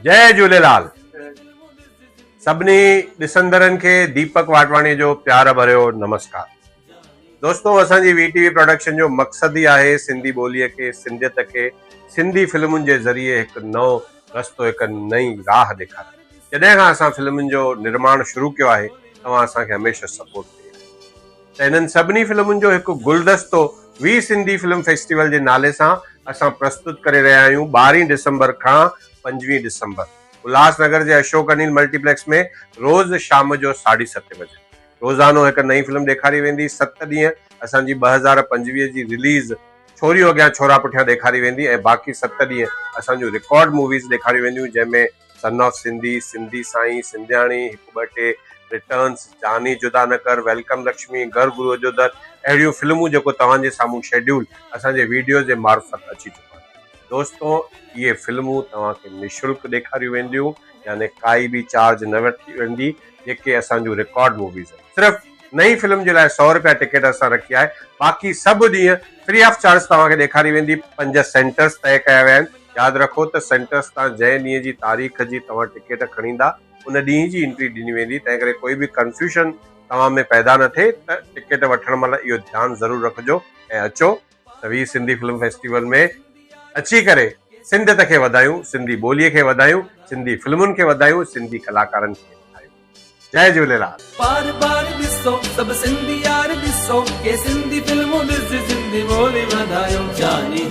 जय झूलेलाल। सभिनी ॾिसंदड़नि खे दीपक वाटवाणी जो प्यार भरियो नमस्कार। दोस्तों, असांजी वीटीवी प्रोडक्शन जो मक़सद ही आहे सिंधी ॿोलीअ खे, सिंधियत खे सिंधी फिल्मुनि जे ज़रिए हिकु नओं रस्तो, हिकु नई राह ॾेखारणु। जॾहिं खां असां फिल्मुनि जो निर्माण शुरू कयो आहे, तव्हां असांखे हमेशह सपोर्ट कयो। त हिननि सभिनी फिल्मुनि जो हिकु गुलदस्तो वी सिंधी फिल्म फेस्टिवल जे नाले सां असां प्रस्तुत करे रहिया आहियूं। 12 दिसंबर खां 25 दिसंबर उल्हासनगर जे अशोक अनिल मल्टीप्लेक्स में रोज़ शाम जो 7:30 बजे रोज़ानो हिकु नई फिल्म ॾेखारी वेंदी। 7 ॾींहं असांजी 2025 जी रिलीज़ छोरी अॻियां छोरा पुठियां ॾेखारी वेंदी ऐं बाक़ी 7 ॾींहं असांजूं रिकॉर्ड मूवीज़ ॾेखारी वेंदियूं, जंहिंमें सन ऑफ सिंधी, सिंधी साईं, सिंधियाणी, हिकु ॿ टे, रिटर्न्स, जानी जुदा न कर, वेलकम लक्ष्मी, घर गुरुअ जो दर, अहिड़ियूं फिल्मूं जेको तव्हांजे साम्हूं शेड्यूल असांजे वीडियो जे मार्फत अची चुका आहिनि। दोस्तों, इहे फिल्मूं तव्हांखे निशुल्क ॾेखारियूं वेंदियूं, यानी काई बि चार्ज न वठी वेंदी। जेके असांजूं रिकॉर्ड मूवीज़ आहिनि, सिर्फ़ु नई फिल्म जे लाइ 100 रुपया टिकट असां रखी आहे। बाक़ी सभु ॾींहं फ्री ऑफ चार्ज तव्हांखे ॾेखारी वेंदी। 5 सेंटर्स तय कया विया आहिनि। यादि रखो त सेंटर्स तव्हां जंहिं ॾींहं जी तारीख़ जी तव्हां टिकट खणींदा, उन ॾींहं जी एंट्री ॾिनी वेंदी। तंहिं करे कोई बि कंफ्यूजन तव्हां में पैदा न थिए, त टिकट वठण महिल इहो ध्यानु ज़रूरु रखिजो ऐं अचो त वी सिंधी फिल्म फेस्टिवल में अची करे सिंधियत खे वधायूं, सिंधी ॿोलीअ खे वधायूं, सिंधी फिल्मुनि खे वधायूं, सिंधी कलाकारनि खे वधायूं। जय झूलेलाल। बार बार ॾिसो सभु सिंधी यार ॾिसो के सिंधी फिल्मूं ॾिस, सिंधी ॿोली वधायो। जानी